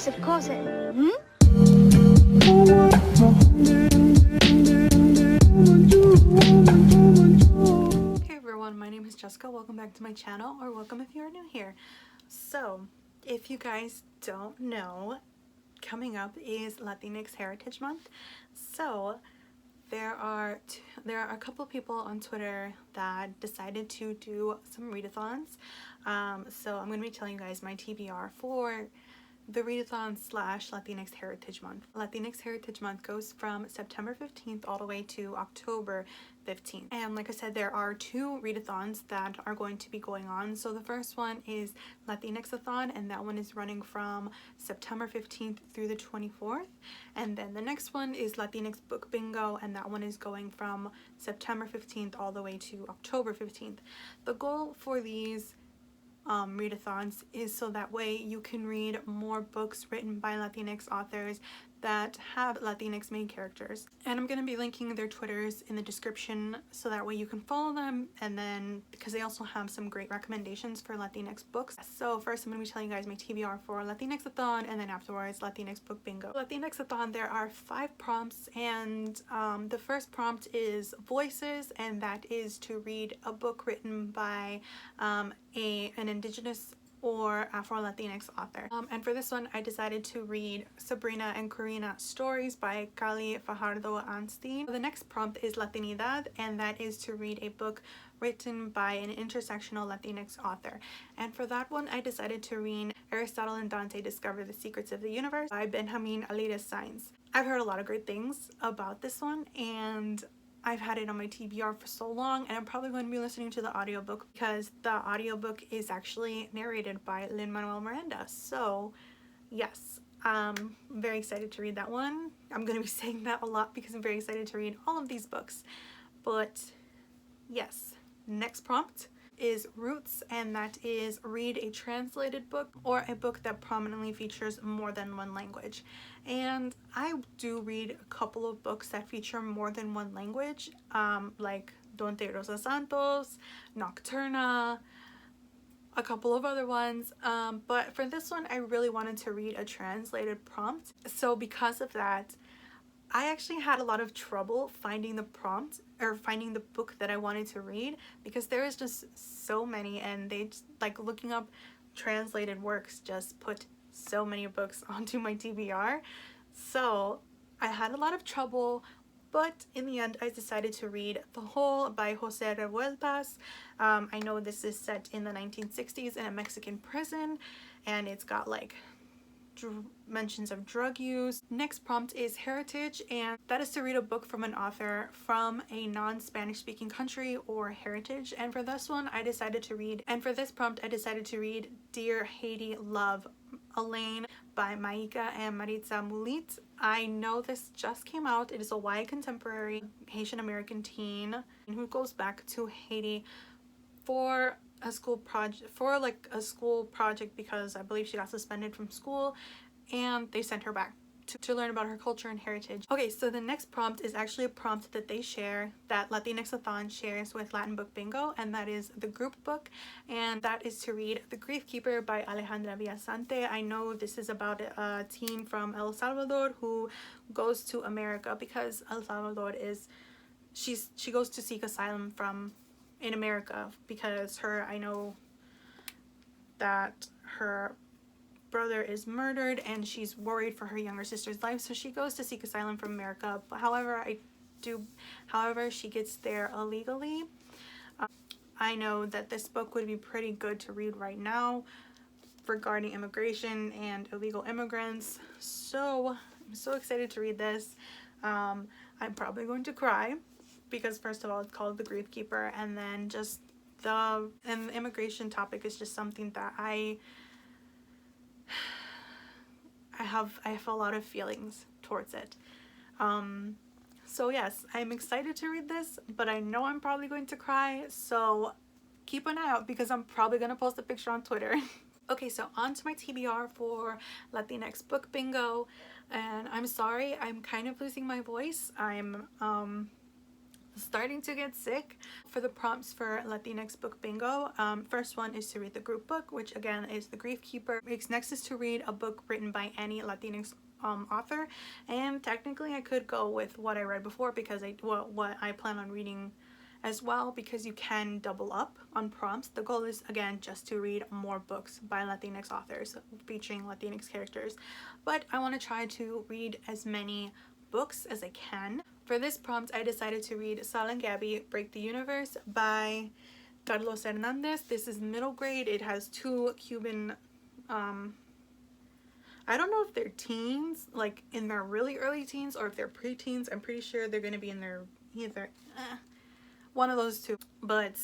Yes, of course it. Hmm? Hey everyone, my name is Jessica. Welcome back to my channel, or welcome if you are new here. So, if you guys don't know, coming up is Latinx Heritage Month. So, there are a couple of people on Twitter that decided to do some readathons. So I'm going to be telling you guys my TBR for the readathon / Latinx Heritage Month. Latinx Heritage Month goes from September 15th all the way to October 15th. And like I said, there are two readathons that are going to be going on. So the first one is Latinxathon, and that one is running from September 15th through the 24th. And then the next one is Latinx Book Bingo, and that one is going from September 15th all the way to October 15th. The goal for these readathons is so that way you can read more books written by Latinx authors that have Latinx main characters. And I'm going to be linking their Twitters in the description so that way you can follow them, and then because they also have some great recommendations for Latinx books. So first I'm going to be telling you guys my TBR for Latinxathon, and then afterwards Latinx Book Bingo. Latinxathon, there are 5 prompts, and the first prompt is voices, and that is to read a book written by an indigenous or Afro-Latinx author. And for this one, I decided to read Sabrina and Corina Stories by Cali Fajardo Anstein. The next prompt is Latinidad, and that is to read a book written by an intersectional Latinx author. And for that one, I decided to read Aristotle and Dante Discover the Secrets of the Universe by Benjamin Alires Sainz. I've heard a lot of great things about this one, and I've had it on my TBR for so long, and I'm probably going to be listening to the audiobook because the audiobook is actually narrated by Lin-Manuel Miranda. So yes, I'm very excited to read that one. I'm going to be saying that a lot because I'm very excited to read all of these books. But yes, next prompt is Roots, and that is read a translated book or a book that prominently features more than one language. And I do read a couple of books that feature more than one language, like Donde Rosa Santos, Nocturna, a couple of other ones, but for this one I really wanted to read a translated prompt. So because of that, I actually had a lot of trouble finding the prompt or finding the book that I wanted to read because there is just so many, and they just, like, looking up translated works just put so many books onto my TBR. So I had a lot of trouble, but in the end I decided to read The Hole by Jose Revueltas. I know this is set in the 1960s in a Mexican prison, and it's got like mentions of drug use. Next prompt is Heritage, and that is to read a book from an author from a non-Spanish speaking country or heritage. And for this one I decided to read, and for this prompt I decided to read Dear Haiti Love Elaine by Maika and Maritza Mulit. I know this just came out. It is a YA contemporary Haitian American teen who goes back to Haiti for a school project because I believe she got suspended from school, and they sent her back to learn about her culture and heritage. Okay, so the next prompt is actually a prompt that they share, that Latinxathon shares with Latin Book Bingo, and that is the group book, and that is to read The Grief Keeper by Alejandra Villasante. I know this is about a teen from El Salvador who goes to America because El Salvador is, she goes to seek asylum in America because I know that her brother is murdered and she's worried for her younger sister's life, so she goes to seek asylum from America. But however she gets there illegally. I know that this book would be pretty good to read right now regarding immigration and illegal immigrants, so I'm so excited to read this. I'm probably going to cry because first of all it's called The Grief Keeper, and then just the immigration topic is just something that I have a lot of feelings towards it. So yes, I'm excited to read this, but I know I'm probably going to cry, so keep an eye out because I'm probably going to post a picture on Twitter. Okay, so on to my TBR for Latinx Book Bingo, and I'm sorry, I'm kind of losing my voice. I'm starting to get sick. For the prompts for Latinx book bingo, first one is to read the group book, which again is The Grief Keeper. Next is to read a book written by any Latinx author, and technically I could go with what I read before because what I plan on reading as well, because you can double up on prompts. The goal is again just to read more books by Latinx authors featuring Latinx characters, but I want to try to read as many books as I can. For this prompt, I decided to read Sal and Gabby Break the Universe by Carlos Hernandez. This is middle grade. It has two Cuban I don't know if they're teens, like in their really early teens, or if they're preteens. I'm pretty sure they're going to be in their either one of those two. But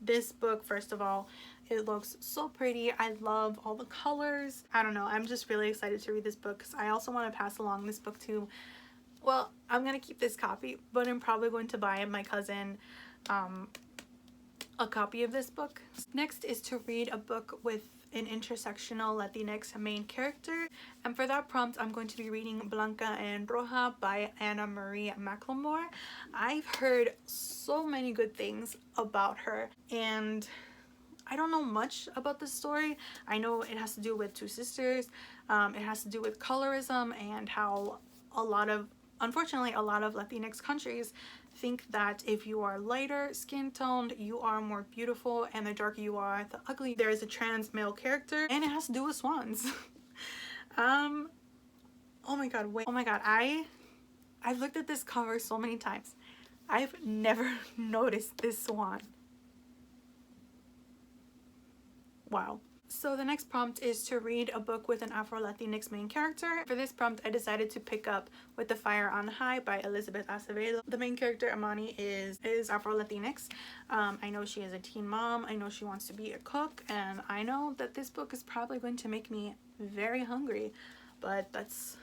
this book, first of all, it looks so pretty. I love all the colors. I don't know, I'm just really excited to read this book because I also want to pass along this book to, well, I'm gonna keep this copy, but I'm probably going to buy my cousin a copy of this book. Next is to read a book with an intersectional Latinx main character, and for that prompt I'm going to be reading Blanca and Roja by Anna Marie McLemore. I've heard so many good things about her, and I don't know much about the story. I know it has to do with two sisters, it has to do with colorism, and how unfortunately a lot of Latinx countries think that if you are lighter skin toned, you are more beautiful, and the darker you are, the ugly. There is a trans male character, and it has to do with swans. Oh my god, wait. Oh my god, I've looked at this cover so many times. I've never noticed this swan. Wow. So the next prompt is to read a book with an Afro-Latinx main character. For this prompt, I decided to pick up With the Fire on High by Elizabeth Acevedo. The main character, Amani, is Afro-Latinx. I know she is a teen mom. I know she wants to be a cook. And I know that this book is probably going to make me very hungry. But that's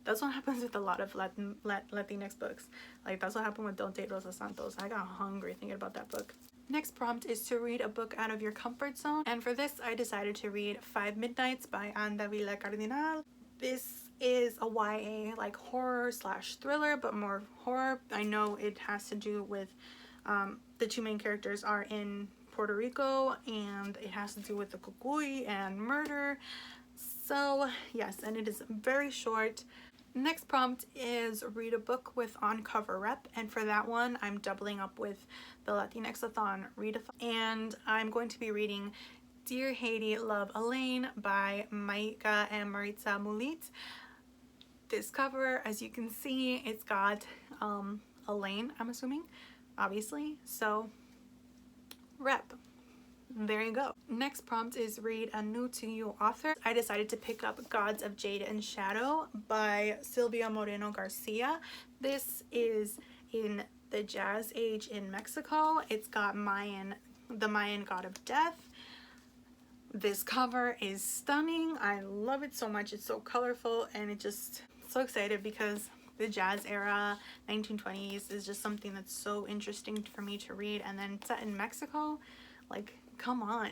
what happens with a lot of Latinx books. Like, that's what happened with Don't Date Rosa Santos. I got hungry thinking about that book. Next prompt is to read a book out of your comfort zone, and for this I decided to read 5 Midnights by Anne Davila Cardinal. This is a YA, like horror slash thriller, but more horror. I know it has to do with the two main characters are in Puerto Rico, and it has to do with the cucuy and murder. So yes, and it is very short. Next prompt is read a book with on-cover rep, and for that one I'm doubling up with the Latinx-a-thon readathon, and I'm going to be reading Dear Haiti, Love Elaine by Maika and Maritza Mulit. This cover, as you can see, it's got Elaine, I'm assuming, obviously, so rep. There you go. Next prompt is read a new to you author. I decided to pick up Gods of Jade and Shadow by Silvia Moreno Garcia. This is in the Jazz Age in Mexico. It's got the Mayan god of death. This cover is stunning. I love it so much. It's so colorful, and it just so excited because the jazz era, 1920s, is just something that's so interesting for me to read, and then set in Mexico, like, come on,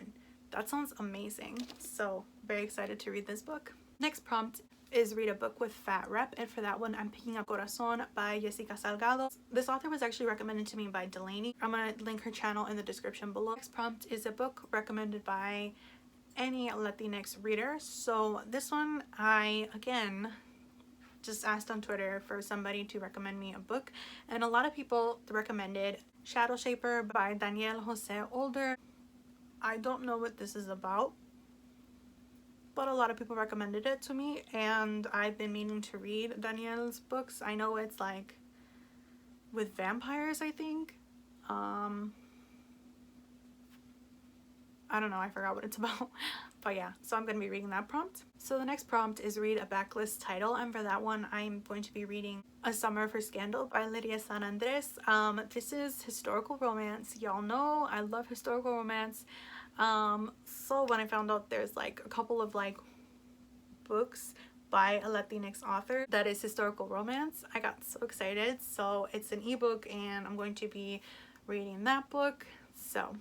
that sounds amazing. So very excited to read this book. Next prompt is read a book with fat rep, and for that one I'm picking up Corazon by Jessica Salgado. This author was actually recommended to me by Delaney. I'm gonna link her channel in the description below. Next prompt is a book recommended by any Latinx reader. So this one I again just asked on Twitter for somebody to recommend me a book, and a lot of people recommended Shadow Shaper by Daniel Jose Older. I don't know what this is about, but a lot of people recommended it to me, and I've been meaning to read Daniel's books. I know it's like with vampires, I think. I don't know, I forgot what it's about. But yeah, so I'm going to be reading that prompt. So the next prompt is read a backlist title, and for that one I'm going to be reading A Summer for Scandal by Lydia San Andres. This is historical romance. Y'all know I love historical romance. So when I found out there's like a couple of like books by a Latinx author that is historical romance, I got so excited. So it's an ebook, and I'm going to be reading that book. So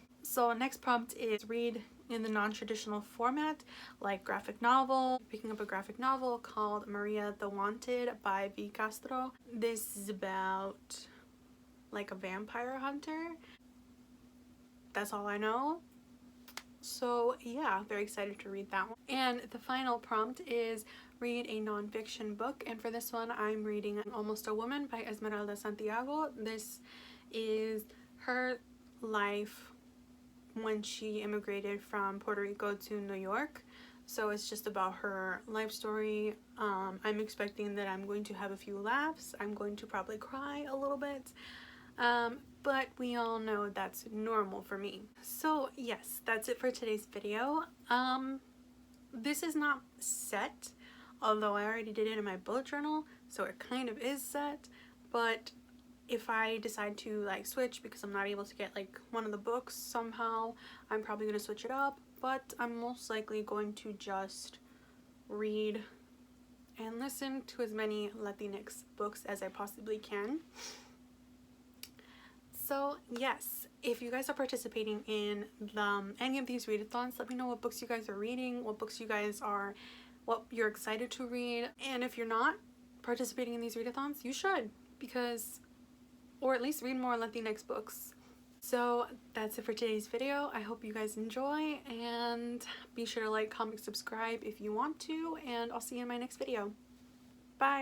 next prompt is read in the non-traditional format, like graphic novel. Picking up a graphic novel called Maria the Wanted by V. Castro. This is about like a vampire hunter. That's all I know. So yeah, very excited to read that one. And the final prompt is read a nonfiction book, and for this one I'm reading Almost a Woman by Esmeralda Santiago. This is her life when she immigrated from Puerto Rico to New York. So it's just about her life story. I'm expecting that I'm going to have a few laughs. I'm going to probably cry a little bit. But we all know that's normal for me. So yes, that's it for today's video. This is not set, although I already did it in my bullet journal, so it kind of is set. But if I decide to like switch because I'm not able to get like one of the books somehow, I'm probably going to switch it up. But I'm most likely going to just read and listen to as many Latinx books as I possibly can. So yes, if you guys are participating in any of these readathons, let me know what books you guys are reading, what you're excited to read. And if you're not participating in these readathons, you should, or at least read more Latinx books. So that's it for today's video. I hope you guys enjoy, and be sure to like, comment, subscribe if you want to, and I'll see you in my next video. Bye!